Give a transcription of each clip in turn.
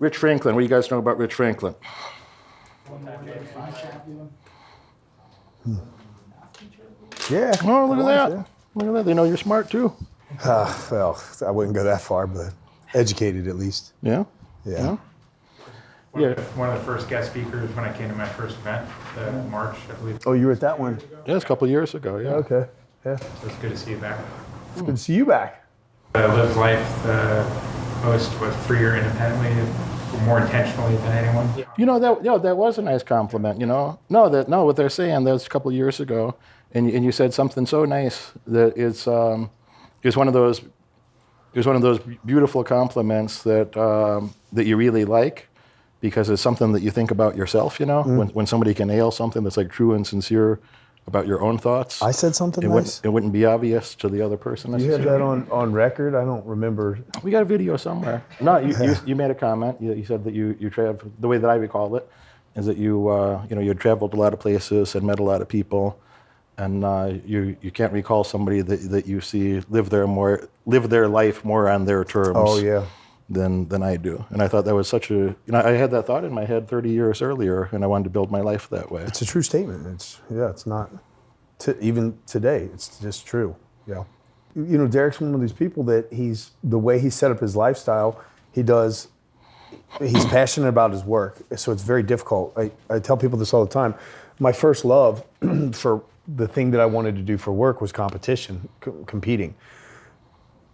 Rich Franklin. What do you guys know about Rich Franklin? Yeah. Oh, look at that. Look at that. They know you're smart too. Well, I wouldn't go that far, but educated at least. Yeah. Yeah. One of the first guest speakers when I came to my first event, March, I believe. Oh, you were at that one? Yeah, it's a couple of years ago. Yeah. Okay. Yeah. So it's good to see you back. It's good to see you back. Lives life most freer independently, more intentionally than anyone. You know that was a nice compliment. You know, what they're saying. That was a couple of years ago, and you said something so nice that it's one of those beautiful compliments that that you really like, because it's something that you think about yourself. You know, when somebody can nail something that's like true and sincere about your own thoughts. I said something nice. It wouldn't be obvious to the other person. You had that on record? I don't remember. We got a video somewhere. No, you made a comment. You said that you traveled. The way that I recall it is that you had traveled a lot of places and met a lot of people, and you can't recall somebody that you see live their life more on their terms. Oh yeah. Than I do. And I thought that was such a, I had that thought in my head 30 years earlier, and I wanted to build my life that way. It's a true statement. It's not, even today, it's just true. Yeah. You know, Derek's one of these people that the way he set up his lifestyle, he's passionate about his work, so it's very difficult. I tell people this all the time. My first love for the thing that I wanted to do for work was competition, competing.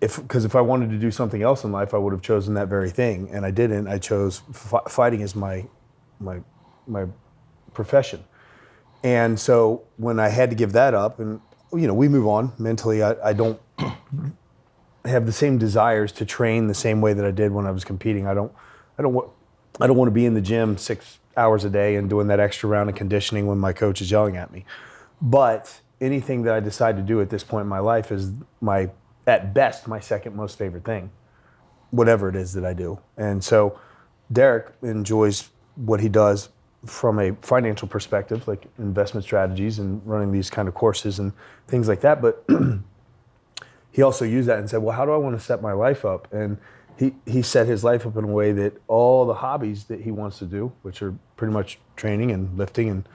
Because if I wanted to do something else in life, I would have chosen that very thing, and I didn't. I chose fighting as my profession, and so when I had to give that up, and we move on mentally. I don't have the same desires to train the same way that I did when I was competing. I don't want to be in the gym 6 hours a day and doing that extra round of conditioning when my coach is yelling at me. But anything that I decide to do at this point in my life is at best, my second most favorite thing, whatever it is that I do. And so Derek enjoys what he does from a financial perspective, like investment strategies and running these kind of courses and things like that. But he also used that and said, well, how do I want to set my life up? And he set his life up in a way that all the hobbies that he wants to do, which are pretty much training and lifting and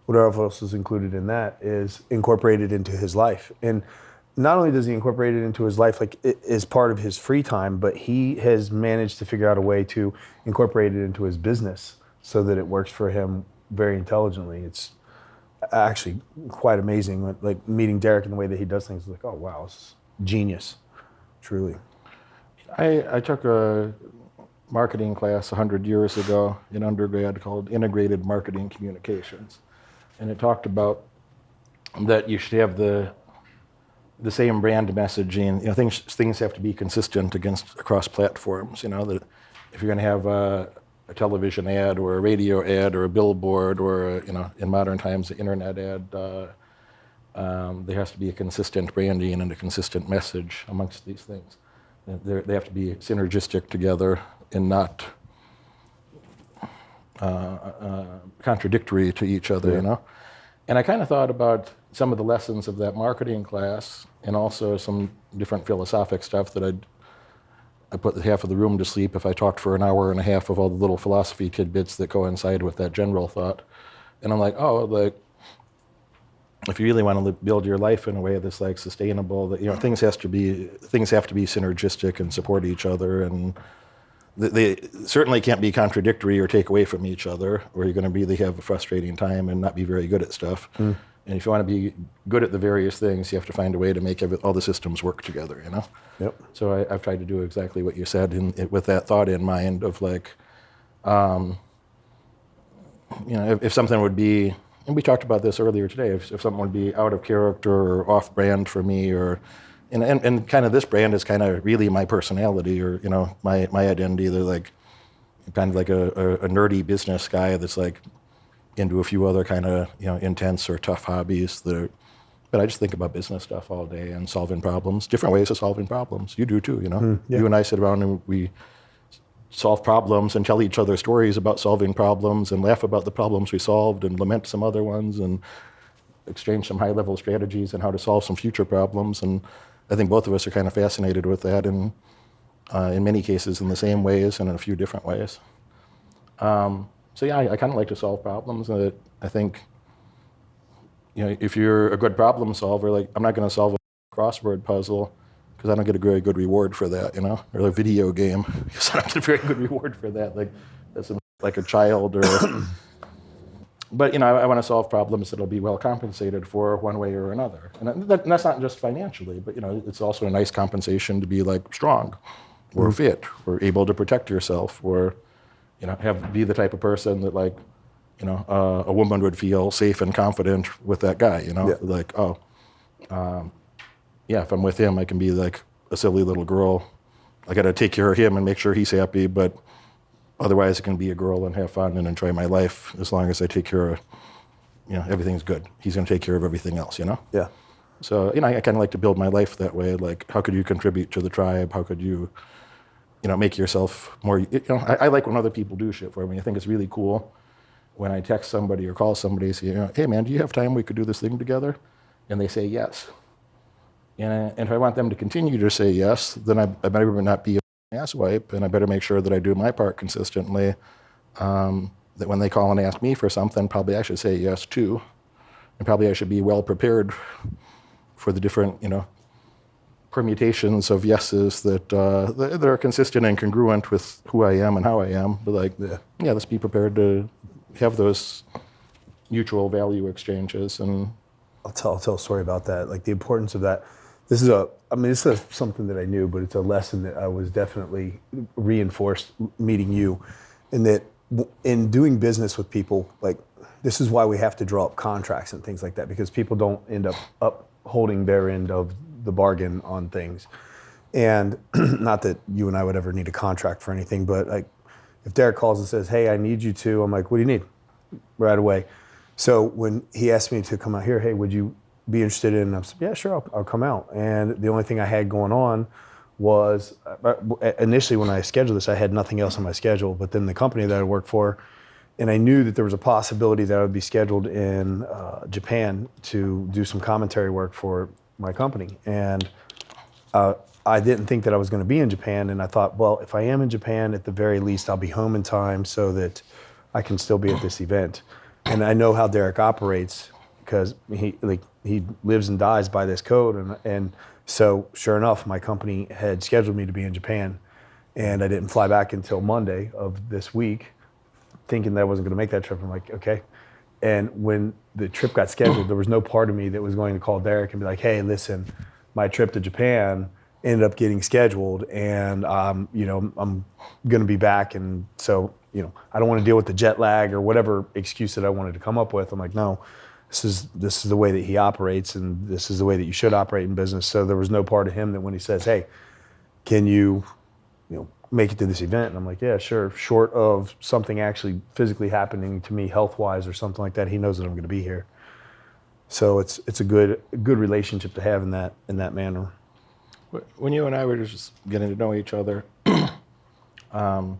whatever else is included in that, is incorporated into his life. And not only does he incorporate it into his life, like it is part of his free time, but he has managed to figure out a way to incorporate it into his business so that it works for him very intelligently. It's actually quite amazing. Like meeting Derek and the way that he does things, like, oh wow, this is genius, truly. I took a marketing class 100 years ago in undergrad called Integrated Marketing Communications, and it talked about that you should have the same brand messaging. Things have to be consistent across platforms. That if you're going to have a television ad or a radio ad or a billboard or in modern times an internet ad, there has to be a consistent branding and a consistent message amongst these things. They have to be synergistic together and not contradictory to each other. Yeah. And I kind of thought about some of the lessons of that marketing class, and also some different philosophic stuff that I put half of the room to sleep if I talked for an hour and a half of all the little philosophy tidbits that coincide with that general thought. And I'm like, if you really want to build your life in a way that's like sustainable, that things have to be synergistic and support each other, and they certainly can't be contradictory or take away from each other, or you're going to really have a frustrating time and not be very good at stuff. And if you want to be good at the various things, you have to find a way to make all the systems work together, Yep. So I've tried to do exactly what you said with that thought in mind of like, if something would be, and we talked about this earlier today, if something would be out of character or off brand for me, or and kind of this brand is kind of really my personality, or my identity. They're like kind of like a nerdy business guy that's like into a few other kind of intense or tough hobbies but I just think about business stuff all day and solving problems, different ways of solving problems. You do too, Yeah. You and I sit around and we solve problems and tell each other stories about solving problems and laugh about the problems we solved and lament some other ones and exchange some high-level strategies on how to solve some future problems. And I think both of us are kind of fascinated with that, and in many cases in the same ways and in a few different ways. So yeah, I kind of like to solve problems. And I think, if you're a good problem solver, like I'm not going to solve a crossword puzzle because I don't get a very good reward for that, or a video game because I don't get a very good reward for that. Like that's like a child or. But I want to solve problems that'll be well compensated for one way or another, and that's not just financially, but it's also a nice compensation to be like strong, or fit, or able to protect yourself, or be the type of person that like a woman would feel safe and confident with that guy. Like yeah, if I'm with him, I can be like a silly little girl. I got to take care of him and make sure he's happy, but. Otherwise, I can be a girl and have fun and enjoy my life as long as I take care of, everything's good. He's going to take care of everything else, Yeah. So, I kind of like to build my life that way. Like, how could you contribute to the tribe? How could you, make yourself more, I like when other people do shit for me. I think it's really cool when I text somebody or call somebody and say, hey, man, do you have time we could do this thing together? And they say yes. And if I want them to continue to say yes, then I better not be asswipe, and I better make sure that I do my part consistently. That when they call and ask me for something, probably I should say yes too, and probably I should be well prepared for the different, permutations of yeses that are consistent and congruent with who I am and how I am. But let's be prepared to have those mutual value exchanges. And I'll tell a story about that, like the importance of that. This is something that I knew, but it's a lesson that I was definitely reinforced meeting you, in that in doing business with people, like this is why we have to draw up contracts and things like that, because people don't end up upholding their end of the bargain on things. And not that you and I would ever need a contract for anything, but like if Derek calls and says, hey, I need you to, I'm like, what do you need? Right away. So when he asked me to come out here, hey, would you be interested in? I said, yeah, sure, I'll come out. And the only thing I had going on was, initially when I scheduled this, I had nothing else on my schedule, but then the company that I worked for, and I knew that there was a possibility that I would be scheduled in Japan to do some commentary work for my company. And I didn't think that I was going to be in Japan, and I thought, well, if I am in Japan, at the very least, I'll be home in time so that I can still be at this event. And I know how Derek operates, because he lives and dies by this code. And so sure enough, my company had scheduled me to be in Japan, and I didn't fly back until Monday of this week, thinking that I wasn't going to make that trip. I'm like, okay. And when the trip got scheduled, there was no part of me that was going to call Derek and be like, hey, listen, my trip to Japan ended up getting scheduled, and I'm going to be back. And so, I don't want to deal with the jet lag or whatever excuse that I wanted to come up with. I'm like, no. This is the way that he operates, and this is the way that you should operate in business. So there was no part of him that when he says, hey, can you make it to this event? And I'm like, yeah, sure. Short of something actually physically happening to me health-wise or something like that, he knows that I'm going to be here. So it's a good relationship to have in that manner. when you and I were just getting to know each other, I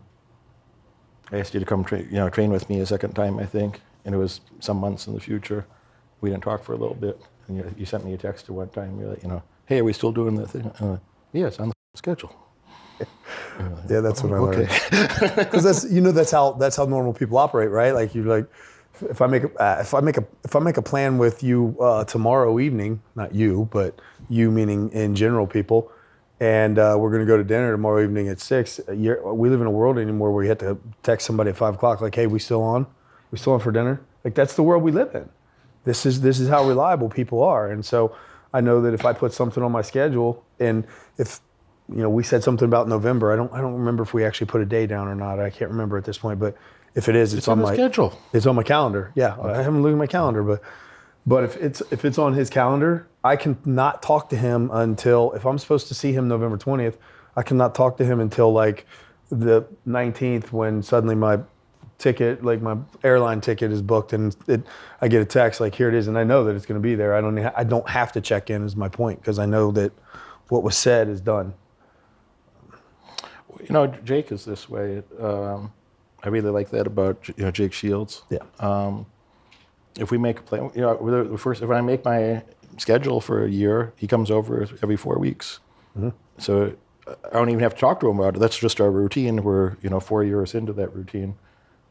asked you to come train with me a second time, I think, and it was some months in the future. We didn't talk for a little bit, and you sent me a text at one time. You're like, hey, are we still doing the thing? Yeah, it's on the schedule. Yeah, that's what I learned. Because that's how normal people operate, right? Like you're like, if I make a plan with you tomorrow evening, not you, but you meaning in general people, and we're going to go to dinner tomorrow evening at 6. We live in a world anymore where you have to text somebody at 5 o'clock, like, hey, we still on? We still on for dinner? Like that's the world we live in. This is how reliable people are, and so I know that if I put something on my schedule, and if we said something about November. I don't remember if we actually put a day down or not. I can't remember at this point. But if it is, it's on my schedule. It's on my calendar. Yeah, I haven't looked at my calendar, but if it's on his calendar, I can not talk to him until, if I'm supposed to see him November 20th, I cannot talk to him until like the 19th, when suddenly my ticket, like my airline ticket, is booked, and I get a text like, here it is, and I know that it's going to be there. I don't have to check in, is my point, because I know that what was said is done. Jake is this way. I really like that about Jake Shields. Yeah. If we make a plan, if I make my schedule for a year, he comes over every 4 weeks. Mm-hmm. So I don't even have to talk to him about it. That's just our routine. We're 4 years into that routine.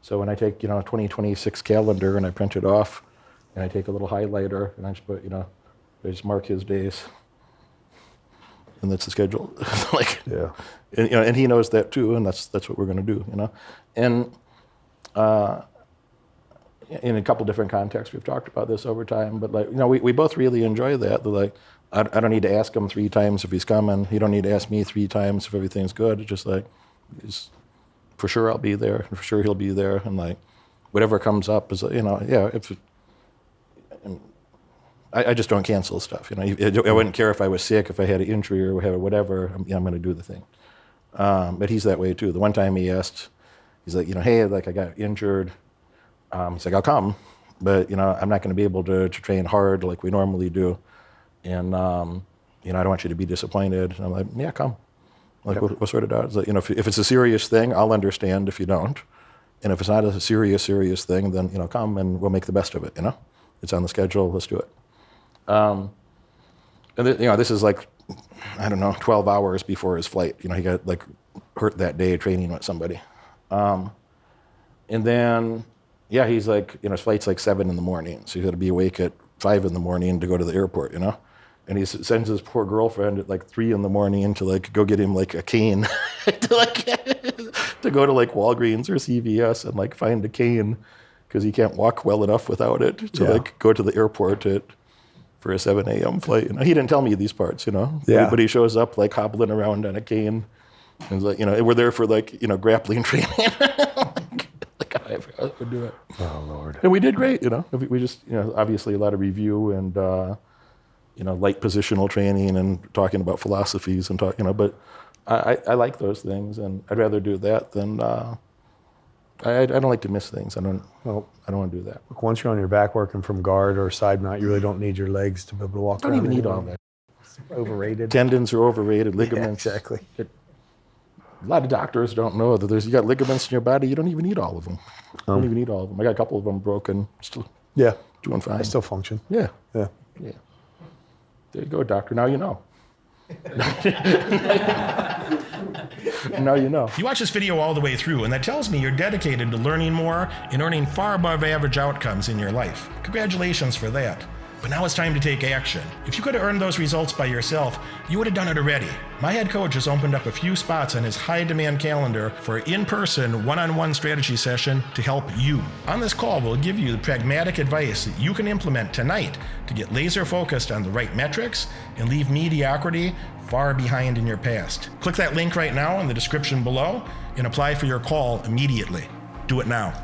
So when I take, a 2026 calendar and I print it off, and I take a little highlighter and I just put, I just mark his days, and that's the schedule. Like, Yeah. and he knows that too, and that's what we're going to do, And in a couple different contexts, we've talked about this over time, but like, we both really enjoy that. They're like, I don't need to ask him 3 times if he's coming. You don't need to ask me 3 times if everything's good. It's just like, for sure I'll be there, and for sure he'll be there, and like, whatever comes up is, if I just don't cancel stuff. I wouldn't care if I was sick, if I had an injury or whatever. I'm going to do the thing. But he's that way too. The one time he asked, he's like, hey, like I got injured. He's like, I'll come, but I'm not going to be able to train hard like we normally do, and I don't want you to be disappointed. And I'm like, yeah, come. Like we'll sort it out. It's like, if it's a serious thing, I'll understand if you don't, and if it's not a serious thing, then come and we'll make the best of it. It's on the schedule. Let's do it. And this is like, I don't know, 12 hours before his flight. He got like hurt that day training with somebody. And then, he's like, his flight's like 7 in the morning. So he's got to be awake at 5 in the morning to go to the airport, And he sends his poor girlfriend at like 3 in the morning to like go get him like a cane to go to like Walgreens or CVS and like find a cane because he can't walk well enough without it to like go to the airport for a 7 a.m. flight. He didn't tell me these parts, Yeah. But he shows up like hobbling around on a cane. And he's like, we're there for like, grappling training. Like I would do it. Oh, Lord. And we did great, We just, obviously a lot of review and, light positional training and talking about philosophies and but I like those things, and I'd rather do that than, I don't like to miss things. I don't want to do that. Look, once you're on your back working from guard or side mount, you really don't need your legs to be able to walk Don't around. even need all that. Overrated. Tendons are overrated, ligaments. Yeah, exactly. A lot of doctors don't know that you got ligaments in your body, you don't even need all of them. Don't even need all of them. I got a couple of them broken, still doing fine. I still function. Yeah. Yeah. Yeah. There you go, doctor. Now you know. Now you know. You watch this video all the way through, and that tells me you're dedicated to learning more and earning far above average outcomes in your life. Congratulations for that. But now it's time to take action. If you could have earned those results by yourself, you would have done it already. My head coach has opened up a few spots on his high-demand calendar for an in-person, one-on-one strategy session to help you. On this call, we'll give you the pragmatic advice that you can implement tonight to get laser-focused on the right metrics and leave mediocrity far behind in your past. Click that link right now in the description below and apply for your call immediately. Do it now.